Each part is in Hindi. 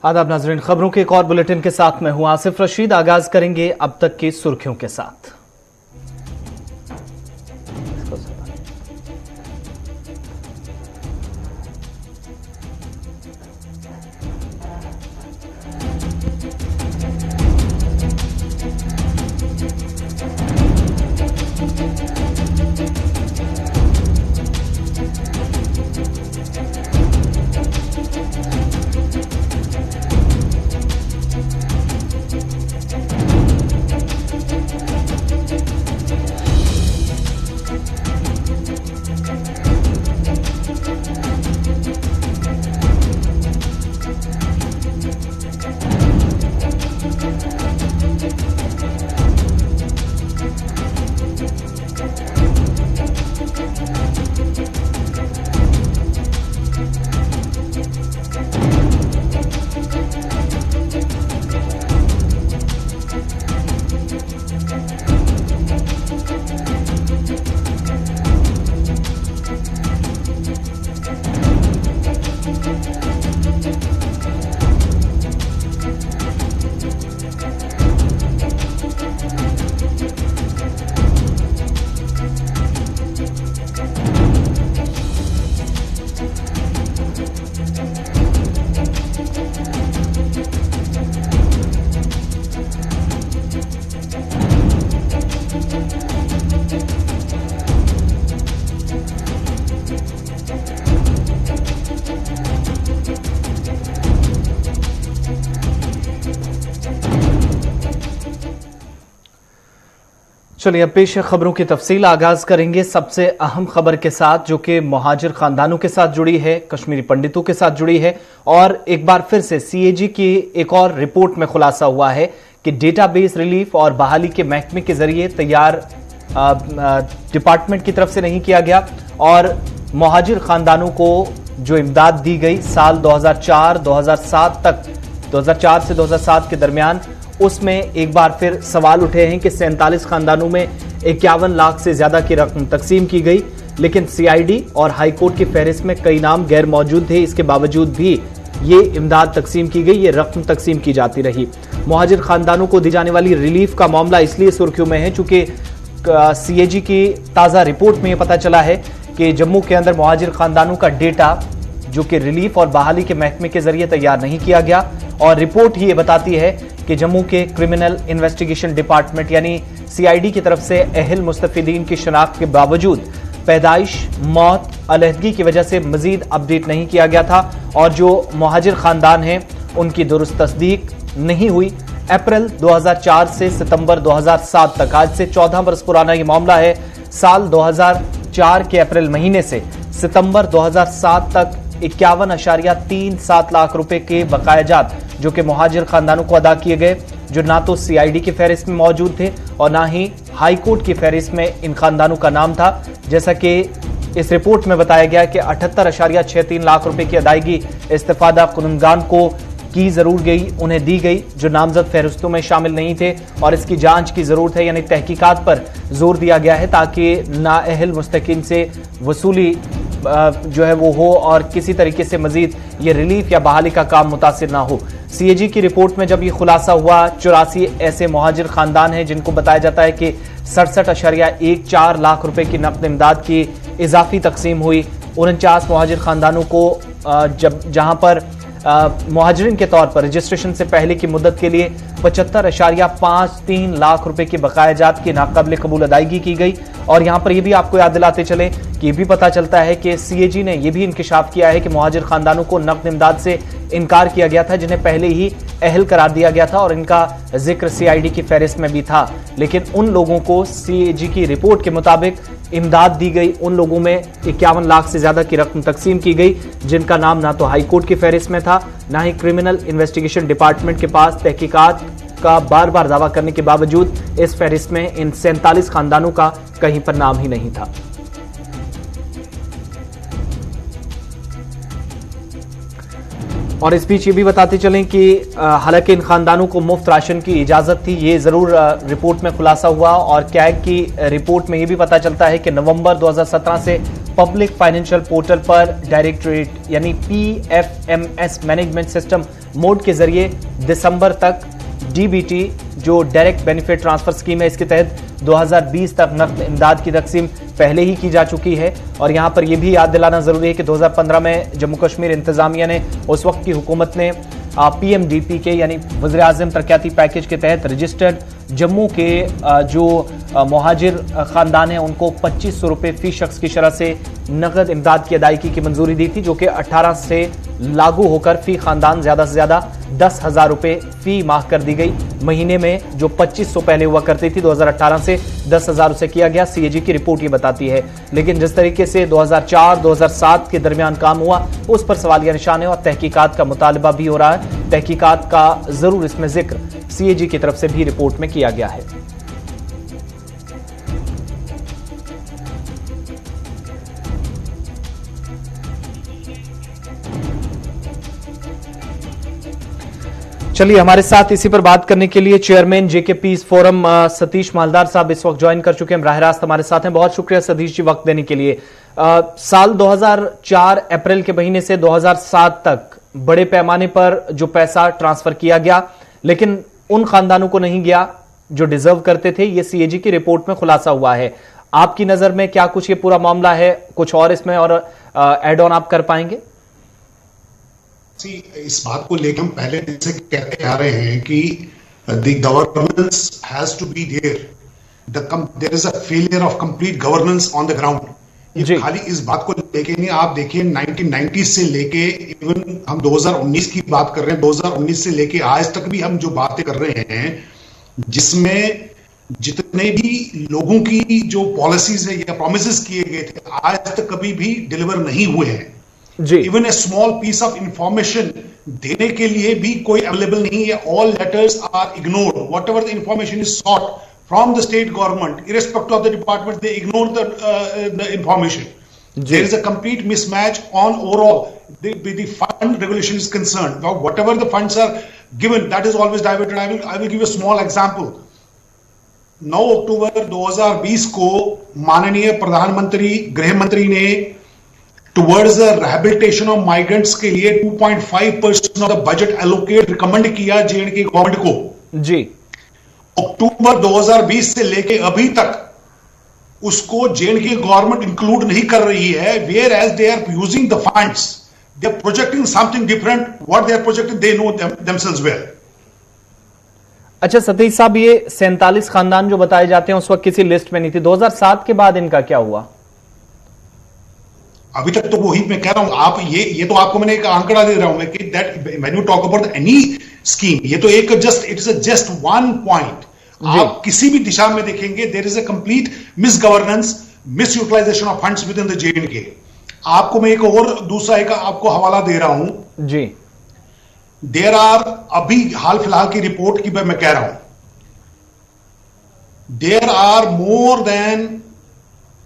आदाब नाजरीन, खबरों के एक और बुलेटिन के साथ मैं हूं आसिफ रशीद। आगाज करेंगे अब तक की सुर्खियों के साथ। चलिए अब पेश है खबरों की तफसील। आगाज करेंगे सबसे अहम खबर के साथ जो कि मुहाजिर खानदानों के साथ जुड़ी है, कश्मीरी पंडितों के साथ जुड़ी है और एक बार फिर से सीएजी की एक और रिपोर्ट में खुलासा हुआ है कि डेटाबेस रिलीफ और बहाली के महकमे के जरिए तैयार डिपार्टमेंट की तरफ से नहीं किया गया और मुहाजिर खानदानों को जो इमदाद दी गई साल 2004 तक 2004 से 2007 के दरमियान, उसमें एक बार फिर सवाल उठे हैं कि 47 खानदानों में 51 लाख से ज्यादा की रकम तकसीम की गई, लेकिन सीआईडी और हाईकोर्ट की फहरिस्त में कई नाम गैर मौजूद थे। इसके बावजूद भी ये इमदाद तकसीम की गई, ये रकम तकसीम की जाती रही। मुहाजिर खानदानों को दी जाने वाली रिलीफ का मामला इसलिए सुर्खियों में है चूंकि सीएजी की ताजा रिपोर्ट में यह पता चला है कि जम्मू के अंदर मुहाजिर खानदानों का डेटा जो कि रिलीफ और बहाली के महकमे के जरिए तैयार नहीं किया गया और रिपोर्ट ही ये बताती है कि जम्मू के क्रिमिनल इन्वेस्टिगेशन डिपार्टमेंट यानी सीआईडी की तरफ से अहल मुस्तफिदीन की शनाख्त के बावजूद पैदाइश, मौत, अलहदगी की वजह से मजीद अपडेट नहीं किया गया था और जो मुहाजिर खानदान हैं उनकी दुरुस्त तस्दीक नहीं हुई। अप्रैल 2004 से सितंबर 2007 तक, आज से 14 बरस पुराना ये मामला है। साल 2004 के अप्रैल महीने से सितंबर 2007 तक 51.37 लाख रुपए के बकायाजात जो कि मुहाजिर खानदानों को अदा किए गए, जो ना तो सीआईडी की फहरिस्त में मौजूद थे और ना ही हाईकोर्ट की फहरिस्त में इन खानदानों का नाम था। जैसा कि इस रिपोर्ट में बताया गया कि 78.63 लाख रुपए की अदायगी इस्तिफादा कुनंदगान को की जरूर गई, उन्हें दी गई जो नामजद फहरिस्तों में शामिल नहीं थे और इसकी जांच की जरूरत है, यानी तहकीकात पर जोर दिया गया है ताकि नाअहल मुस्तकिन से वसूली जो है वो हो और किसी तरीके से मजीद ये रिलीफ या बहाली का काम मुतासिर ना हो। सीएजी की रिपोर्ट में जब ये खुलासा हुआ 84 ऐसे मुहाजिर खानदान हैं जिनको बताया जाता है कि 67.14 लाख रुपए की नकद इमदाद की इजाफी तकसीम हुई। 49 मुहाजिर खानदानों को जहां पर मुहाजिरिन के तौर पर रजिस्ट्रेशन से पहले की मुद्दत के लिए 75.53 लाख रुपए की बकायाजात की नाकाबिल कबूल अदायगी की गई। और यहां पर यह भी आपको याद दिलाते चले कि यह भी पता चलता है कि सीएजी ने यह भी इंकिशाफ किया है कि मुहाजिर खानदानों को नकद इमदाद से इनकार किया गया था जिन्हें पहले ही अहल करार दिया गया था और इनका जिक्र सीआईडी की फहरिस्त में भी था, लेकिन उन लोगों को सीएजी की रिपोर्ट के मुताबिक इमदाद दी गई। उन लोगों में 51 लाख से ज्यादा की रकम तकसीम की गई जिनका नाम ना तो हाईकोर्ट की फहरिस्त में था, ना ही क्रिमिनल इन्वेस्टिगेशन डिपार्टमेंट के पास तहकीकात का बार बार दावा करने के बावजूद इस फहरिस्त में इन 47 खानदानों का कहीं पर नाम ही नहीं था। और इस बीच ये भी बताते चलें कि हालांकि इन खानदानों को मुफ्त राशन की इजाजत थी, ये जरूर रिपोर्ट में खुलासा हुआ और कैग की रिपोर्ट में ये भी पता चलता है कि नवंबर 2017 से पब्लिक फाइनेंशियल पोर्टल पर डायरेक्टरेट यानी पीएफएमएस मैनेजमेंट सिस्टम मोड के जरिए दिसंबर तक डीबीटी जो डायरेक्ट बेनिफिट ट्रांसफर स्कीम है, इसके तहत 2020 तक नकद इमदाद की तकसीम पहले ही की जा चुकी है। और यहां पर यह भी याद दिलाना जरूरी है कि 2015 में जम्मू कश्मीर इंतजामिया ने, उस वक्त की हुकूमत ने पीएमडीपी के यानी वज़ीर आज़म तरक्याती पैकेज के तहत रजिस्टर्ड जम्मू के जो मुहाजिर खानदान है उनको 2500 रुपये फी शख्स की शरह से नकद इमदाद की अदायगी की मंजूरी दी थी, जो कि 18 से लागू होकर फी खानदान ज्यादा से ज्यादा 10,000 रुपये फी माह कर दी गई। महीने में जो 2500 पहले हुआ करती थी 2018 से 10,000 उसे किया गया। सीएजी की रिपोर्ट ये बताती है। लेकिन जिस तरीके से 2004-2007 के दरमियान काम हुआ उस पर सवालिया निशान है और तहकीकात का मुतालबा भी हो रहा है। तहकीकात का जरूर इसमें जिक्र सीएजी की तरफ से भी रिपोर्ट में किया गया है। चलिए, हमारे साथ इसी पर बात करने के लिए चेयरमैन जेके पीस फोरम सतीश मालदार साहब इस वक्त ज्वाइन कर चुके हैं, बराह रास्त हमारे साथ हैं। बहुत शुक्रिया सतीश जी वक्त देने के लिए। साल 2004 अप्रैल के महीने से 2007 तक बड़े पैमाने पर जो पैसा ट्रांसफर किया गया, लेकिन उन खानदानों को नहीं गया जो डिजर्व करते थे, ये सीएजी की रिपोर्ट में खुलासा हुआ है। आपकी नजर में क्या कुछ ये पूरा मामला है, कुछ और इसमें और एड ऑन आप कर पाएंगे? इस बात को लेकर हम पहले दिन से कहते आ रहे हैं कि the governance has to be there, there is a failure of complete governance on the ground. ये खाली इस बात को लेके नहीं, आप देखिए 1990 से लेके इवन हम 2019 की बात कर रहे हैं, 2019 से लेके आज तक भी हम जो बातें कर रहे हैं, जिसमें जितने भी लोगों की जो पॉलिसीज है या प्रोमिसेस किए गए थे आज तक कभी भी डिलीवर नहीं हुए हैं। Even a small piece of information देने के लिए भी कोई अवेलेबल नहीं है। All letters are ignored, whatever the information is sought from the state government irrespective of the department, they ignore the information. There is a complete mismatch on overall the fund regulation is concerned. Now whatever the funds are given, that is always diverted. I will give you a small example. 9 अक्टूबर 2020 को माननीय प्रधानमंत्री गृह मंत्री ने towards the rehabilitation of migrants के लिए 2.5% of the budget allocate recommend किया जेएंडके गवर्नमेंट को। जी, अक्टूबर 2020 से लेके अभी तक उसको जेएंडके गवर्नमेंट इंक्लूड नहीं कर रही है। Whereas they are using the funds, they are projecting something different. What they are projecting they know themselves well. अच्छा सतीश साहब, ये 47 खानदान जो बताए जाते हैं उस वक्त किसी लिस्ट में नहीं थे। 2007 के बाद इनका क्या हुआ? अभी तक तो वही मैं कह रहा हूं। आप ये तो आपको मैंने एक आंकड़ा दे रहा हूं मैं कि that when you talk about any scheme, ये तो एक just it is just one point. आप किसी भी दिशा में देखेंगे there is a complete misgovernance, misutilisation of funds within the J and K. आपको मैं एक और दूसरा एक आपको हवाला दे रहा हूं जी। देयर आर, अभी हाल फिलहाल की रिपोर्ट की मैं कह रहा हूं, there are more than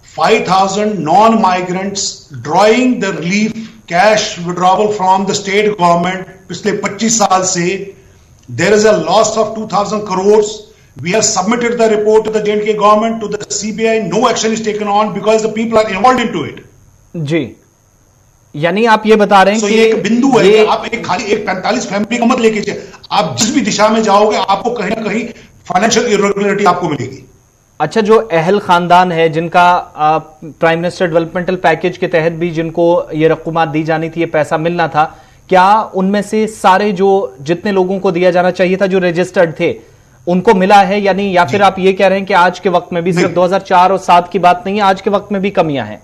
5,000 non-migrants drawing the relief cash withdrawal from the state government पिछले 25 साल से। There is a loss of 2,000 crores. We have submitted the report to the J&K government, to the CBI. No action is taken on because the people are involved into it. जी, यानी आप ये बता रहे हैं कि एक बिंदु है कि आप एक खाली एक 45 फैमिली को मत लेके जाए। आप जिस भी दिशा में जाओगे आपको कहीं ना कहीं फाइनेंशियल इरेगुलरिटी आपको मिलेगी। अच्छा, जो अहल खानदान है जिनका प्राइम मिनिस्टर डेवलपमेंटल पैकेज के तहत भी जिनको ये रकूमात दी जानी थी, ये पैसा मिलना था, क्या उनमें से सारे जो जितने लोगों को दिया जाना चाहिए था जो रजिस्टर्ड थे उनको मिला है या नहीं? या फिर आप ये कह रहे हैं कि आज के वक्त में भी सिर्फ 2004 और 7 की बात नहीं है, आज के वक्त में भी कमियां हैं?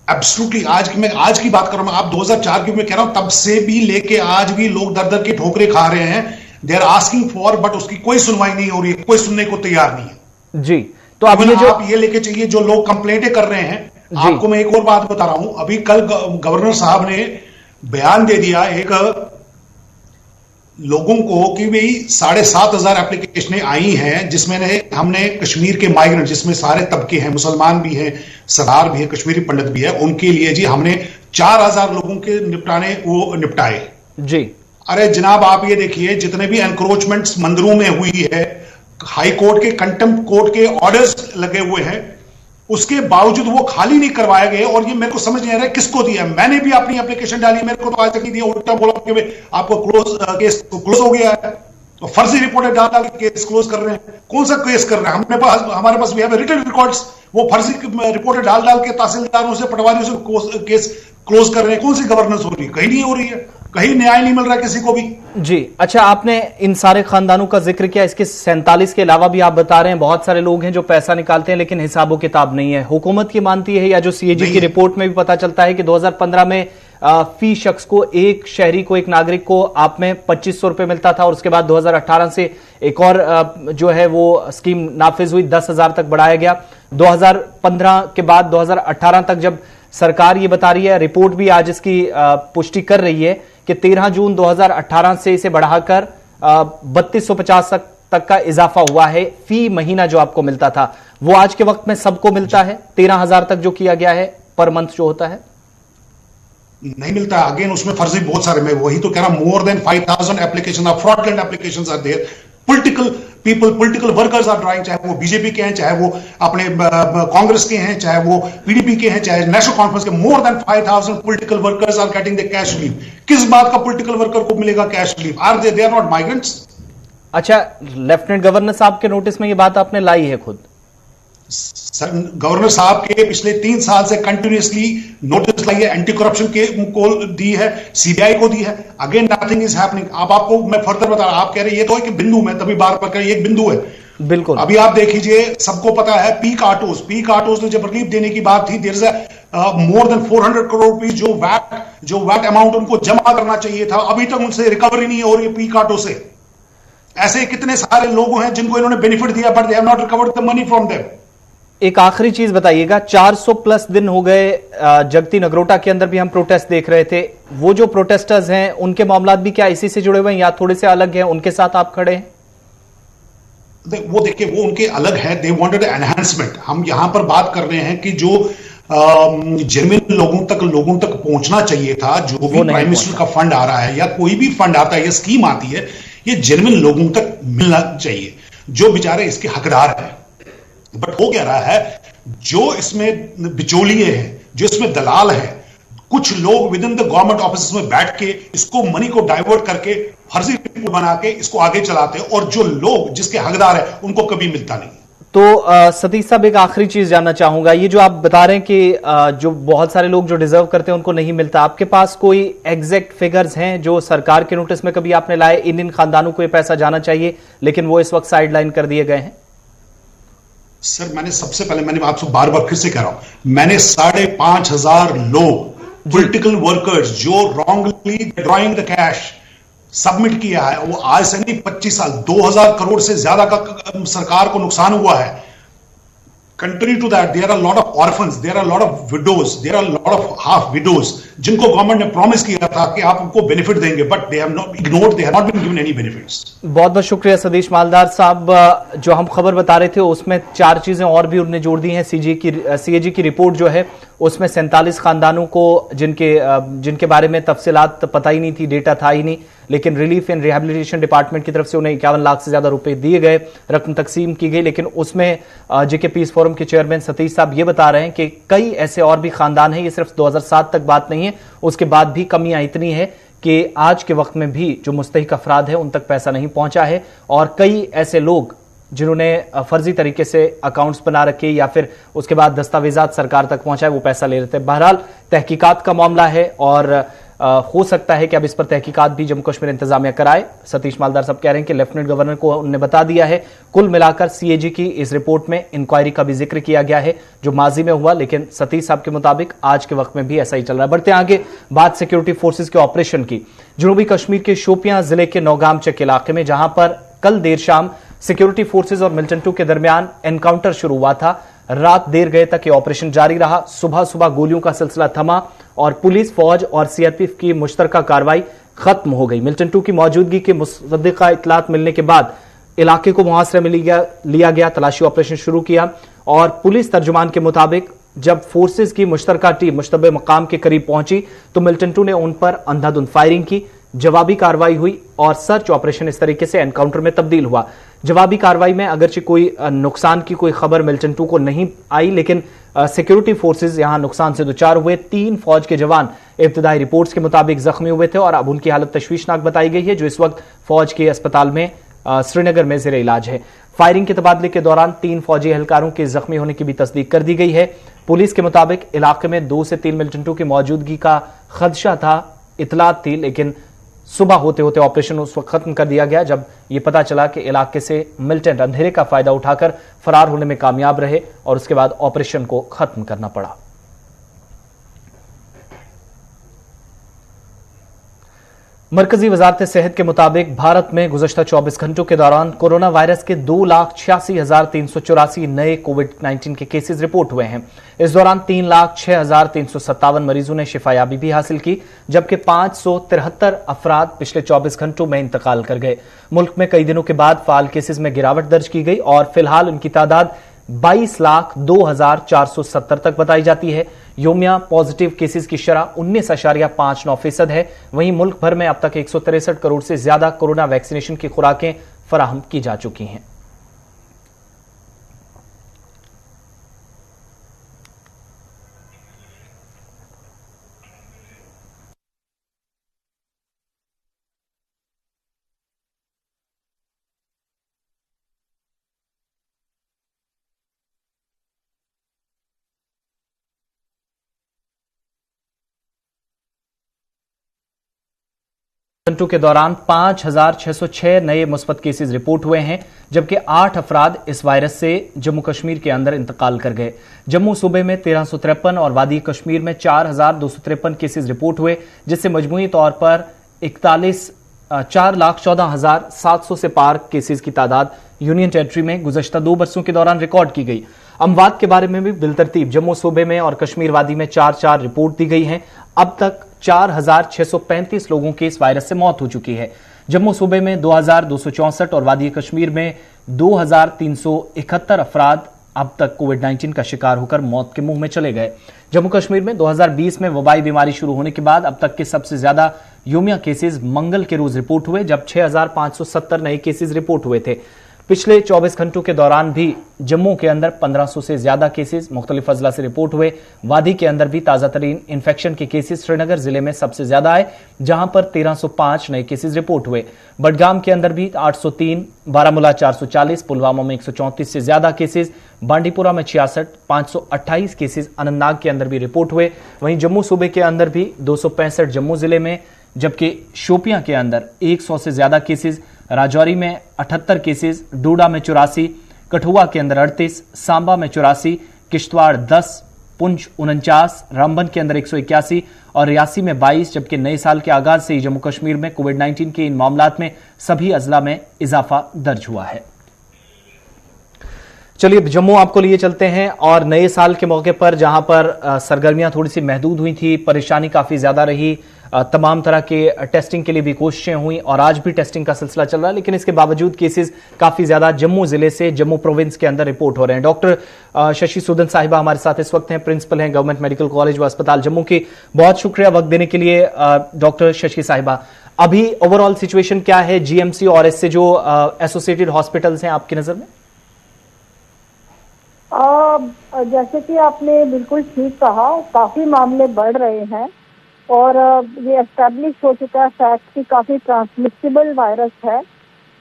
एब्सोल्युटली, आज की बात कर रहा हूं। आप 2004 की मैं कह रहा हूं, तब से भी लेके आज भी लोग दर दर के ठोकरे खा रहे हैं। They are asking for, but उसकी कोई सुनवाई नहीं हो रही है, कोई सुनने को तैयार नहीं है। जी, तो अब आप ये लेके चाहिए जो लोग कंप्लेंटें कर रहे हैं। आपको मैं एक और बात बता रहा हूं, अभी कल गवर्नर साहब ने बयान दे दिया एक लोगों को कि भाई 7,500 एप्लीकेशनें आई हैं, जिसमें हमने कश्मीर के माइग्रेंट, जिसमें सारे तबके हैं, मुसलमान भी हैं, सरदार भी है, कश्मीरी पंडित भी है, उनके लिए जी हमने 4,000 लोगों के निपटाए जी। अरे जनाब, आप ये देखिए जितने भी एनक्रोचमेंट्स मंदिरों में हुई है, हाई कोर्ट के कंटेम्प्ट कोर्ट के ऑर्डर्स लगे हुए हैं, उसके बावजूद वो खाली नहीं करवाए गए, और ये मेरे को समझ नहीं आ रहा है किसको दिया। मैंने भी अपनी एप्लीकेशन डाली, मेरे को तो आज तक नहीं दिया, उल्टा बोला कि आपको केस क्लोज हो गया है। तो फर्जी रिपोर्टें डाल के केस क्लोज कर रहे हैं। कौन सा केस कर रहे हैं? हमारे पास रिटन रिकॉर्ड्स, वो फर्जी रिपोर्टें डाल के तहसीलदारों से, पटवारियों से केस क्लोज कर रहे हैं। कौन सी गवर्नेंस हो रही है? कहीं नहीं हो रही है, कहीं न्याय नहीं मिल रहा किसी को भी। जी अच्छा, आपने इन सारे खानदानों का जिक्र किया, इसके 47 के अलावा भी आप बता रहे हैं बहुत सारे लोग हैं जो पैसा निकालते हैं लेकिन हिसाबो किताब नहीं है। हुकूमत की मानती है, या जो सीएजी की रिपोर्ट में भी पता चलता है कि 2015 में फी शख्स को, एक शहरी को, एक नागरिक को आप में 2500 रुपए मिलता था, और उसके बाद 2018 से एक और जो है वो स्कीम नाफिज हुई, 10,000 तक बढ़ाया गया। 2015 के बाद 2018 तक जब सरकार ये बता रही है, रिपोर्ट भी आज इसकी पुष्टि कर रही है कि 13 जून 2018 से इसे बढ़ाकर 3250 तक का इजाफा हुआ है। फी महीना जो आपको मिलता था वो आज के वक्त में सबको मिलता है, 13,000 तक जो किया गया है पर मंथ जो होता है नहीं मिलता। अगेन उसमें फर्जी बहुत सारे, मैं वही तो कह रहा हूं, more than 5,000 application of fraudulent applications are there. Political people, political workers are drawing, चाहे वो बीजेपी के हैं, चाहे वो अपने कांग्रेस के हैं, चाहे वो पीडीपी के हैं, चाहे नेशनल कॉन्फ्रेंस के। More than 5,000 political workers are getting the cash leave. किस बात का पॉलिटिकल वर्कर को मिलेगा cash leave? Are they are not migrants? अच्छा, लेफ्टिनेंट गवर्नर साहब के नोटिस में ये बात आपने लाई है खुद? गवर्नर साहब के पिछले 3 साल से कंटिन्यूअसली नोटिस लाई है, एंटी करप्शन के को दी है, सीबीआई को दी है। Again nothing is happening. अब आपको मैं फर्दर बता रहा, आप कह रहे हैं ये तो एक बिंदु, मैं तभी बार बार कह रही एक बिंदु है। बिल्कुल। अभी आप देख लीजिए, सबको पता है पीक ऑटोज ने जब रिलीफ देने की बात थी, there is more than 400 crore rupees जो वैट अमाउंट उनको जमा करना चाहिए था, अभी तक उनसे रिकवरी नहीं हो रही है पीक ऑटो से। ऐसे कितने सारे लोग हैं जिनको इन्होंने बेनिफिट दिया, but they have not recovered the money from them. एक आखिरी चीज बताइएगा, 400 प्लस दिन हो गए, जगती नगरोटा के अंदर भी हम प्रोटेस्ट देख रहे थे। वो जो प्रोटेस्टर्स हैं उनके मामलात भी क्या इसी से जुड़े हुए हैं या थोड़े से अलग हैं? उनके साथ आप खड़े हैं? वो देखिए, वो उनके अलग है, दे वांटेड एनहांसमेंट। हम यहां पर बात कर रहे हैं कि जो जेन्युइन लोगों तक पहुंचना चाहिए था, जो भी प्राइम मिनिस्टर का फंड आ रहा है या कोई भी फंड आता है या स्कीम आती है, ये जेन्युइन लोगों तक मिलना चाहिए जो बेचारे इसके हकदार हैं। बट हो क्या रहा है, जो इसमें बिचौलिए हैं, जो इसमें दलाल हैं, कुछ लोग with in the government office में बैठ के इसको मनी को डाइवर्ट करके फर्जी रिपोर्ट बना के इसको आगे चलाते हैं, और जो लोग जिसके हकदार हैं उनको कभी मिलता नहीं। तो सतीश साहब, एक आखिरी चीज जानना चाहूंगा, ये जो आप बता रहे हैं कि जो बहुत सारे लोग जो डिजर्व करते हैं उनको नहीं मिलता, आपके पास कोई एग्जैक्ट फिगर्स हैं जो सरकार के नोटिस में कभी आपने लाए, इन खानदानों को ये पैसा जाना चाहिए लेकिन वो इस वक्त साइडलाइन कर दिए गए हैं? सर, मैंने आपसे बार बार फिर से कह रहा हूं, मैंने 5,500 लोग, पॉलिटिकल वर्कर्स जो wrongly drawing the cash submit किया है, वो आज से नहीं 25 साल, 2,000 करोड़ से ज्यादा का सरकार को नुकसान हुआ है। Contrary to that, there are a lot of orphans, there are a lot of widows, there are a lot of half widows जिनको गवर्नमेंट ने प्रॉमिस किया था कि आप उनको बेनिफिट देंगे, but they have not ignored, they have not been given any benefits. बहुत बहुत शुक्रिया सतीश मालदार साहब। जो हम खबर बता रहे थे उसमें 4 चीजें और भी उन्होंने जोड़ दी हैं। सीएजी की रिपोर्ट जो है उसमें 47 खानदानों को जिनके बारे में तफसीलात पता ही नहीं थी, डेटा था ही नहीं, लेकिन रिलीफ एंड रिहैबिलिटेशन डिपार्टमेंट की तरफ से उन्हें 51 लाख से ज्यादा रुपए दिए गए, रकम तकसीम की गई। लेकिन उसमें जेके पीस फोरम के चेयरमैन सतीश साहब ये बता रहे हैं कि कई ऐसे और भी खानदान हैं, ये सिर्फ 2007 तक बात नहीं है, उसके बाद भी कमियां इतनी है कि आज के वक्त में भी जो मुस्तहिक अफराद है उन तक पैसा नहीं पहुंचा है, और कई ऐसे लोग जिन्होंने फर्जी तरीके से अकाउंट्स बना रखे या फिर उसके बाद दस्तावेजात सरकार तक पहुंचाए वो पैसा ले रहे थे। बहरहाल तहकीकात का मामला है और हो सकता है कि अब इस पर तहकीकात भी जम्मू कश्मीर इंतजामिया कराए। सतीश मालदार साहब कह रहे हैं कि लेफ्टिनेंट गवर्नर को उन्होंने बता दिया है। कुल मिलाकर सीएजी की इस रिपोर्ट में इंक्वायरी का भी जिक्र किया गया है जो माजी में हुआ, लेकिन सतीश साहब के मुताबिक आज के वक्त में भी ऐसा ही चल रहा है। बढ़ते आगे, बात सिक्योरिटी फोर्सेज के ऑपरेशन की। जनूबी कश्मीर के शोपियां जिले के नौगाम चक इलाके में, जहां पर कल देर शाम सिक्योरिटी फोर्सेज और मिलिटेंट 2 के दरमियान एनकाउंटर शुरू हुआ था। रात देर गए तक ये ऑपरेशन जारी रहा। सुबह सुबह गोलियों का सिलसिला थमा और पुलिस, फौज और सीआरपीएफ की मुश्तरका कार्रवाई खत्म हो गई। मिलिटेंट 2 की मौजूदगी के मुसद्दिका इतलात मिलने के बाद इलाके को मुहासरे में लिया गया, तलाशी ऑपरेशन शुरू किया और पुलिस तर्जुमान के मुताबिक जब फोर्सेज की मुश्तरका टीम मुश्तबे मकाम के करीब पहुंची तो मिलिटेंट 2 ने उन पर अंधाधुंध फायरिंग की, जवाबी कार्रवाई हुई और सर्च ऑपरेशन इस तरीके से एनकाउंटर में तब्दील हुआ। जवाबी कार्रवाई में अगरचे कोई नुकसान की कोई खबर मिलिटेंटों को नहीं आई, लेकिन सिक्योरिटी फोर्सेज यहां नुकसान से दुचार हुए। 3 फौज के जवान इब्तदाई रिपोर्ट्स के मुताबिक जख्मी हुए थे और अब उनकी हालत तशवीशनाक बताई गई है, जो इस वक्त फौज के अस्पताल में श्रीनगर में जेर इलाज है। फायरिंग के तबादले के दौरान 3 फौजी एहलकारों के जख्मी होने की भी तस्दीक कर दी गई है। पुलिस के मुताबिक इलाके में 2 से 3 मिलिटेंटों की मौजूदगी का खदशा था, इतलात थी, लेकिन सुबह होते होते ऑपरेशन उस वक्त खत्म कर दिया गया जब यह पता चला कि इलाके से मिलिटेंट अंधेरे का फायदा उठाकर फरार होने में कामयाब रहे और उसके बाद ऑपरेशन को खत्म करना पड़ा। मरकजी वजारत सेहत के मुताबिक भारत में गुज़श्ता 24 घंटों के दौरान कोरोना वायरस के 2,86,384 नए कोविड-19 के केसेस रिपोर्ट हुए हैं। इस दौरान 3,06,357 मरीजों ने शिफायाबी भी हासिल की, जबकि 573 अफराद पिछले 24 घंटों में इंतकाल कर गए। मुल्क में कई दिनों के बाद फाल केसेस में गिरावट दर्ज की गई और फिलहाल उनकी तादाद 22,02,470 तक बताई जाती है। योमिया पॉजिटिव केसेस की शरह 19.59% है। वहीं मुल्क भर में अब तक 163 करोड़ से ज्यादा कोरोना वैक्सीनेशन की खुराकें फराहम की जा चुकी हैं। घंटों के दौरान 5,606 नए मुस्बत केसेस रिपोर्ट हुए हैं, जबकि 8 अफराद इस वायरस से जम्मू कश्मीर के अंदर इंतकाल कर गए। जम्मू सूबे में 1353 और वादी कश्मीर में 4,253 केसेस रिपोर्ट हुए, जिससे मजमूई तौर पर 4,14,700 से पार केसेस की तादाद यूनियन टेरिटरी में गुज़श्ता 2 बरसों के दौरान रिकॉर्ड की गई। अमवात के बारे में भी बिलतरतीब जम्मू सूबे में और कश्मीर वादी में 4 रिपोर्ट दी गई हैं। अब तक 4,635 लोगों की इस वायरस से मौत हो चुकी है। जम्मू सूबे में 2,264 और वादी कश्मीर में 2,371 अफराद अब तक कोविड-19 का शिकार होकर मौत के मुंह में चले गए। जम्मू कश्मीर में 2020 में वबाई बीमारी शुरू होने के बाद अब तक के सबसे ज्यादा यूमिया केसेस मंगल के रोज रिपोर्ट हुए, जब 6,570 नए केसेस रिपोर्ट हुए थे। पिछले 24 घंटों के दौरान भी जम्मू के अंदर 1500 से ज्यादा केसेस मुख्तलिफ अजला से रिपोर्ट हुए। वादी के अंदर भी ताजा तरीन इन्फेक्शन के केसेस श्रीनगर जिले में सबसे ज्यादा आए, जहां पर 1305 नए केसेस रिपोर्ट हुए। बडगाम के अंदर भी 803, बारामूला 440, पुलवामा में 134 से ज्यादा केसेस, बांडीपुरा में 66, 528 केसेस अनंतनाग के अंदर भी रिपोर्ट हुए। वहीं जम्मू सूबे के अंदर भी 265 जम्मू जिले में, जबकि शोपियां के अंदर 100 से ज्यादा केसेस, राजौरी में 78 केसेस, डोडा में 84, कठुआ के अंदर 38, सांबा में 84, किश्तवाड़ 10, पुंछ 49, रामबन के अंदर 181 और रियासी में 22। जबकि नए साल के आगाज से ही जम्मू कश्मीर में कोविड-19 के इन मामलात में सभी अजला में इजाफा दर्ज हुआ है। चलिए जम्मू आपको लिए चलते हैं और नए साल के मौके पर जहां पर सरगर्मियां थोड़ी सी महदूद हुई थी, परेशानी काफी ज्यादा रही, तमाम तरह के टेस्टिंग के लिए भी कोशिशें हुई और आज भी टेस्टिंग का सिलसिला चल रहा है, लेकिन इसके बावजूद केसेस काफी ज्यादा जम्मू जिले से, जम्मू प्रोविंस के अंदर रिपोर्ट हो रहे हैं। डॉक्टर शशि सूदन साहिबा हमारे साथ इस वक्त हैं, प्रिंसिपल हैं गवर्नमेंट मेडिकल कॉलेज व अस्पताल जम्मू की। बहुत शुक्रिया वक्त देने के लिए डॉक्टर शशि साहिबा। अभी ओवरऑल सिचुएशन क्या है जीएमसी और इससे जो एसोसिएटेड हॉस्पिटल्स हैं आपकी नजर में? जैसे कि आपने बिल्कुल ठीक कहा, काफी मामले बढ़ रहे हैं और ये एस्टैब्लिश हो चुका है फैक्ट कि काफी ट्रांसमिसिबल वायरस है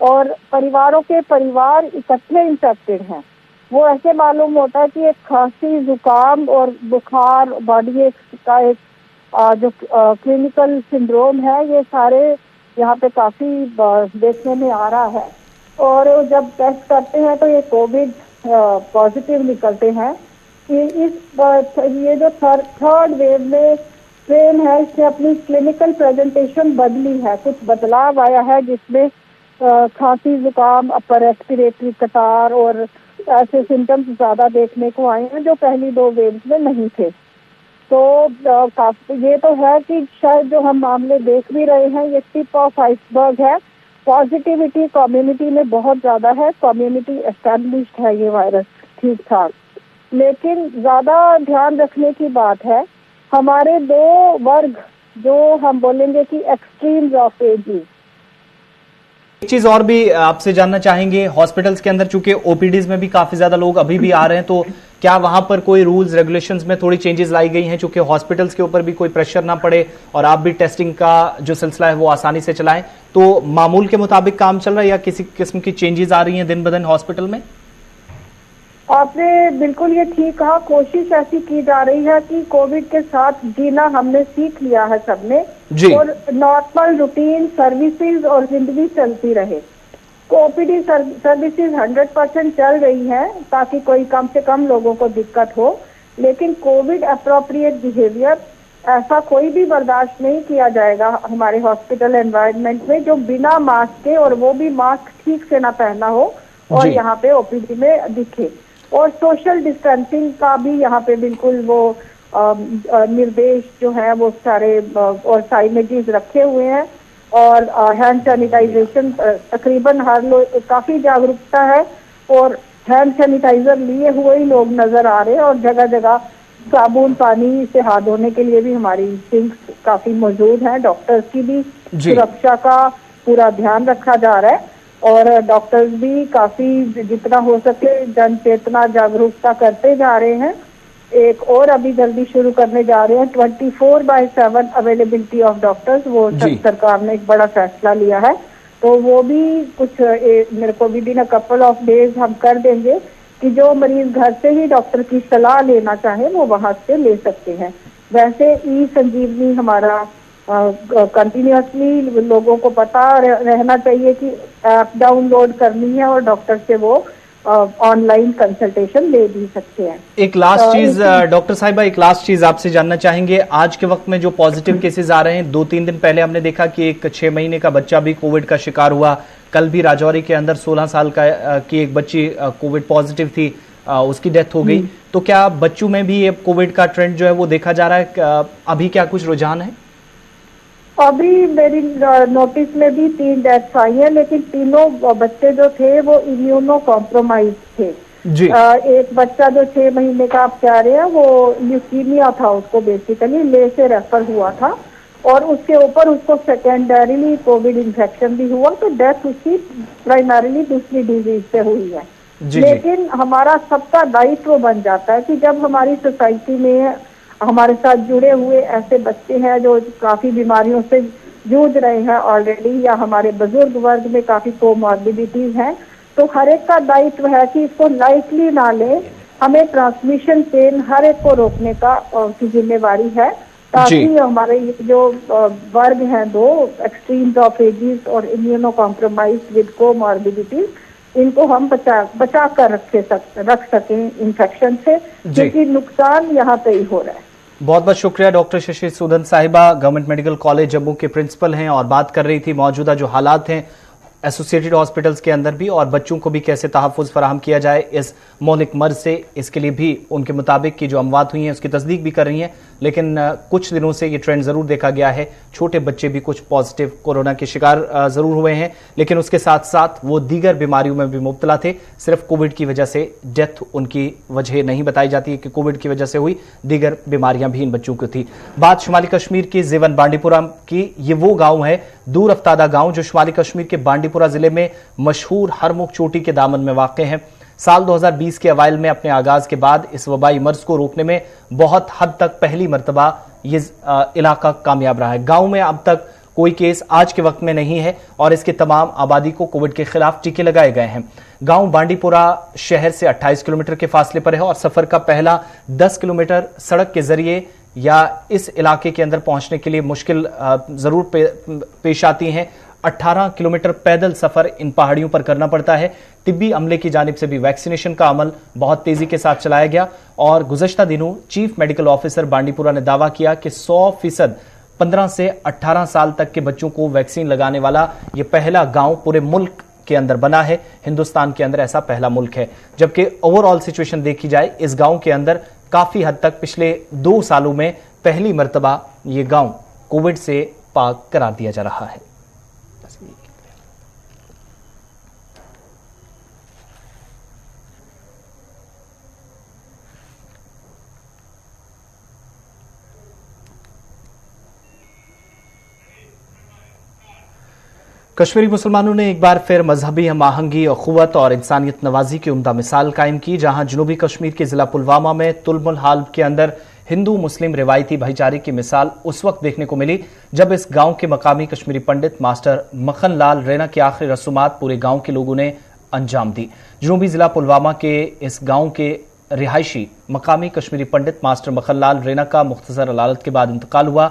और परिवारों के परिवार इकट्ठे इन्फेक्टेड हैं। वो ऐसे मालूम होता है कि एक खांसी, जुकाम और बुखार, बॉडी एक्स का एक जो क्लिनिकल सिंड्रोम है, ये सारे यहाँ पे काफी देखने में आ रहा है। और जब टेस्ट करते हैं तो ये कोविड पॉजिटिव निकलते हैं। ये जो थर्ड वेव में ट्रेन है, इसने अपनी क्लिनिकल प्रेजेंटेशन बदली है, कुछ बदलाव आया है जिसमें खांसी, जुकाम, अपर रेस्पिरेटरी, कटार और ऐसे सिम्टम्स ज्यादा देखने को आए हैं जो पहली 2 वेव्स में नहीं थे। तो ये तो है कि शायद जो हम मामले देख भी रहे हैं ये टिप ऑफ आइसबर्ग है। पॉजिटिविटी कम्युनिटी में बहुत ज्यादा है, कम्युनिटी एस्टैब्लिश्ड है ये वायरस ठीक ठाक, लेकिन ज्यादा ध्यान रखने की बात है हमारे 2 वर्ग जो हम बोलेंगे कि एक्सट्रीम्स ऑफ एज। चीज और भी आपसे जानना चाहेंगे, हॉस्पिटल्स के अंदर चूंकि ओपीडीज में भी काफी ज्यादा लोग अभी भी आ रहे हैं, तो क्या वहां पर कोई रूल्स रेगुलेशंस में थोड़ी चेंजेस लाई गई हैं, चूंकि हॉस्पिटल्स के ऊपर भी कोई प्रेशर ना पड़े और आप भी टेस्टिंग का जो सिलसिला है वो आसानी से चलाएं, तो मामूल के मुताबिक काम चल रहा है या किसी किस्म की चेंजेस आ रही हैं दिन ब दिन हॉस्पिटल में? आपने बिल्कुल ये ठीक कहा। कोशिश ऐसी की जा रही है कि कोविड के साथ जीना हमने सीख लिया है सबने, और नॉर्मल रूटीन सर्विसेज और जिंदगी चलती रहे। ओपीडी सर्विसेज 100% चल रही है ताकि कोई कम से कम लोगों को दिक्कत हो, लेकिन कोविड अप्रोप्रिएट बिहेवियर ऐसा कोई भी बर्दाश्त नहीं किया जाएगा हमारे हॉस्पिटल एनवायरनमेंट में जो बिना मास्क के, और वो भी मास्क ठीक से ना पहना हो और यहाँ पे ओपीडी में दिखे। और सोशल डिस्टेंसिंग का भी यहाँ पे बिल्कुल वो निर्देश जो है वो सारे और साइनेजेस रखे हुए हैं, और हैंड सैनिटाइजेशन तकरीबन हर लोग काफी जागरूकता है, और हैंड सैनिटाइजर लिए हुए ही लोग नजर आ रहे हैं, और जगह जगह साबुन पानी से हाथ धोने के लिए भी हमारी सिंक्स काफी मौजूद हैं। डॉक्टर्स की भी सुरक्षा का पूरा ध्यान रखा जा रहा है, और डॉक्टर्स भी काफी जितना हो सके जन चेतना जागरूकता करते जा रहे हैं। एक और अभी जल्दी शुरू करने जा रहे हैं 24/7 अवेलेबिलिटी ऑफ डॉक्टर्स, वो सरकार ने एक बड़ा फैसला लिया है, तो वो भी कुछ मेरे को with in a couple of days हम कर देंगे कि जो मरीज घर से ही डॉक्टर की सलाह लेना चाहे वो वहां से ले सकते हैं। वैसे ई संजीवनी हमारा कंटिन्यूसली लोगों को पता रहना चाहिए कि ऐप डाउनलोड करनी है और डॉक्टर से वो ऑनलाइन कंसल्टेशन ले भी सकते हैं। एक लास्ट चीज डॉक्टर साहिबा, एक लास्ट चीज आपसे जानना चाहेंगे, आज के वक्त में जो पॉजिटिव केसेस आ रहे हैं, 2-3 दिन पहले हमने देखा कि एक 6 महीने का बच्चा भी कोविड का शिकार हुआ, कल भी राजौरी के अंदर 16 साल की एक बच्ची कोविड पॉजिटिव थी, उसकी डेथ हो गई। तो क्या बच्चों में भी ये कोविड का ट्रेंड जो है वो देखा जा रहा है? अभी क्या कुछ रुझान है? अभी मेरी नोटिस में भी 3 डेथ्स आई है, लेकिन तीनों बच्चे जो थे वो इम्यूनो कॉम्प्रोमाइज थे। एक बच्चा जो 6 महीने का आप कह रहे हैं वो ल्यूकीमिया था, उसको बेसिकली ले से रेफर हुआ था, और उसके ऊपर उसको सेकेंडरीली कोविड इन्फेक्शन भी हुआ, तो डेथ उसकी प्राइमरीली दूसरी डिजीज से हुई है। लेकिन हमारा सबका दायित्व बन जाता है कि जब हमारी सोसाइटी में हमारे साथ जुड़े हुए ऐसे बच्चे हैं जो काफी बीमारियों से जूझ रहे हैं ऑलरेडी, या हमारे बुजुर्ग वर्ग में काफी कोमॉर्बिडिटीज हैं, तो हर एक का दायित्व है कि इसको लाइटली ना ले। हमें ट्रांसमिशन चेन हर एक को रोकने का की जिम्मेवारी है, ताकि हमारे जो वर्ग हैं दो एक्सट्रीम्स ऑफ एजिस और इम्यूनो कॉम्प्रोमाइज विद कोमॉर्बिडिटीज, इनको हम बचा कर रख सकें इन्फेक्शन से, क्योंकि नुकसान यहाँ पे ही हो रहा है। बहुत बहुत शुक्रिया। डॉक्टर शशि सूदन साहिबा गवर्नमेंट मेडिकल कॉलेज जम्मू के प्रिंसिपल हैं और बात कर रही थी मौजूदा जो हालात हैं एसोसिएटेड हॉस्पिटल्स के अंदर भी, और बच्चों को भी कैसे तहफ़्फ़ुज़ फराहम किया जाए इस मौलिक मर्ज से, इसके लिए भी उनके मुताबिक की जो अमवात हुई हैं उसकी तस्दीक भी कर रही हैं। लेकिन कुछ दिनों से ये ट्रेंड ज़रूर देखा गया है, छोटे बच्चे भी कुछ पॉजिटिव कोरोना के शिकार ज़रूर हुए हैं, लेकिन उसके साथ साथ वो दीगर बीमारियों में भी मुब्तला थे। सिर्फ कोविड की वजह से डेथ उनकी वजह नहीं बताई जाती है कि कोविड की वजह से हुई, दीगर बीमारियां भी इन बच्चों को थी। बात शुमाली कश्मीर की ज़ेवन बांडीपुरा की, ये वो गाँव है, दूर अफ्तादा गाँव, जो शुमाली कश्मीर के बांडीपुरा जिले में मशहूर हरमुख चोटी के दामन में वाक़ है। साल 2020 के अवाइल में अपने आगाज के बाद इस वबाई मर्ज को रोकने में बहुत हद तक पहली मरतबा ये इलाका कामयाब रहा है। गांव में अब तक कोई केस आज के वक्त में नहीं है और इसके तमाम आबादी को कोविड के खिलाफ टीके लगाए गए हैं। गांव बांडीपुरा शहर से 28 किलोमीटर के फासले पर है और सफर का पहला 10 किलोमीटर सड़क के जरिए या इस इलाके के अंदर पहुंचने के लिए मुश्किल जरूर पेश आती हैं। 18 किलोमीटर पैदल सफर इन पहाड़ियों पर करना पड़ता है। तिब्बी अमले की जानिब से भी वैक्सीनेशन का अमल बहुत तेजी के साथ चलाया गया और गुज़श्ता दिनों चीफ मेडिकल ऑफिसर बांडीपुरा ने दावा किया कि 100% 15 से 18 साल तक के बच्चों को वैक्सीन लगाने वाला यह पहला गांव पूरे मुल्क के अंदर बना है। हिंदुस्तान के अंदर ऐसा पहला मुल्क है। जबकि ओवरऑल सिचुएशन देखी जाए, इस गांव के अंदर काफी हद तक पिछले 2 सालों में पहली मर्तबा ये गांव कोविड से पाक करार दिया जा रहा है। कश्मीरी मुसलमानों ने एक बार फिर मजहबी हम-आहंगी, अखुवत और इंसानियत नवाजी की उम्दा मिसाल कायम की, जहां जनूबी कश्मीर के जिला पुलवामा में तुलमुल हाल्ब के अंदर हिंदू मुस्लिम रिवायती भाईचारे की मिसाल उस वक्त देखने को मिली जब इस गांव के मकामी कश्मीरी पंडित मास्टर मखन लाल रैना की आखिरी रसूमात पूरे गांव के लोगों ने अंजाम दी। जनूबी जिला पुलवामा के इस गांव के रिहायशी मकामी कश्मीरी पंडित मास्टर मखन लाल रैना का मुख्तसर अदालत के बाद इंतकाल हुआ,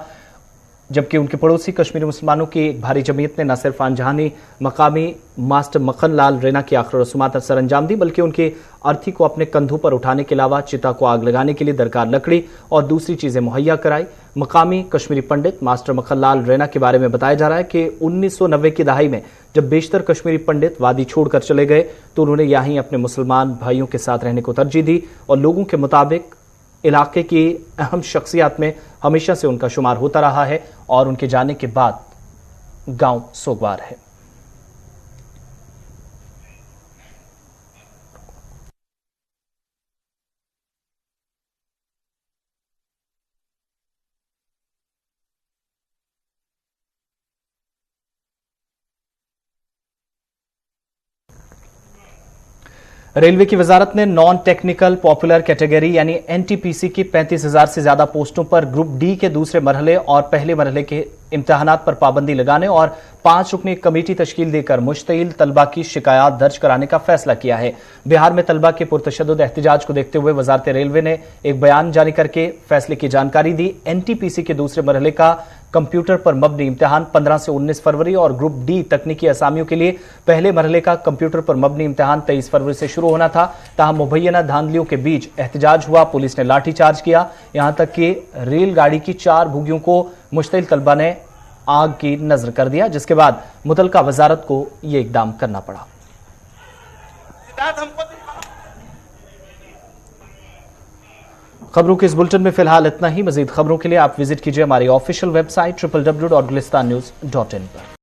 जबकि उनके पड़ोसी कश्मीरी मुसलमानों की एक भारी जमीयत ने न सिर्फ आनजहानी मकामी मास्टर मखन लाल रैना की आखिरी रसूमात सर अंजाम दी, बल्कि उनकी अर्थी को अपने कंधों पर उठाने के अलावा चिता को आग लगाने के लिए दरकार लकड़ी और दूसरी चीजें मुहैया कराई। मकामी कश्मीरी पंडित मास्टर मखन लाल रैना के बारे में बताया जा रहा है कि 1990 की दहाई में जब बेशतर कश्मीरी पंडित वादी छोड़कर चले गए तो उन्होंने यहीं अपने मुसलमान भाइयों के साथ रहने को तरजीह दी और लोगों के मुताबिक इलाके की अहम शख्सियत में हमेशा से उनका शुमार होता रहा है और उनके जाने के बाद गांव सोगवार है। रेलवे की वजारत ने नॉन टेक्निकल पॉपुलर कैटेगरी यानी एनटीपीसी की 35,000 से ज्यादा पोस्टों पर ग्रुप डी के दूसरे मरहले और पहले मरहले के इम्तिहानात पर पाबंदी लगाने और 5 रुकनी कमेटी तश्कील देकर मुश्तइल तलबा की शिकायत दर्ज कराने का फैसला किया है। बिहार में तलबा के पुरतशद्दुद एहतिजाज को देखते हुए वजारत रेलवे ने एक बयान जारी करके फैसले की जानकारी दी। एनटीपीसी के दूसरे मरहले का कंप्यूटर पर मबनी इम्तिहान 15 से 19 फरवरी और ग्रुप डी तकनीकी असामियों के लिए पहले मरहले का कंप्यूटर पर मबनी इम्तिहान 23 फरवरी से शुरू होना था। ताहम मुबैना धांधलियों के बीच एहतिजाज हुआ, पुलिस ने लाठीचार्ज किया, यहां तक कि रेलगाड़ी की 4 बोगियों को मुश्तइल तलबा ने आग की नजर कर दिया, जिसके बाद मुतलका वजारत को यह इकदाम करना पड़ा। खबरों के इस बुलेटिन में फिलहाल इतना ही। मजीद खबरों के लिए आप विजिट कीजिए हमारी ऑफिशियल वेबसाइट www.gulistannews.in पर।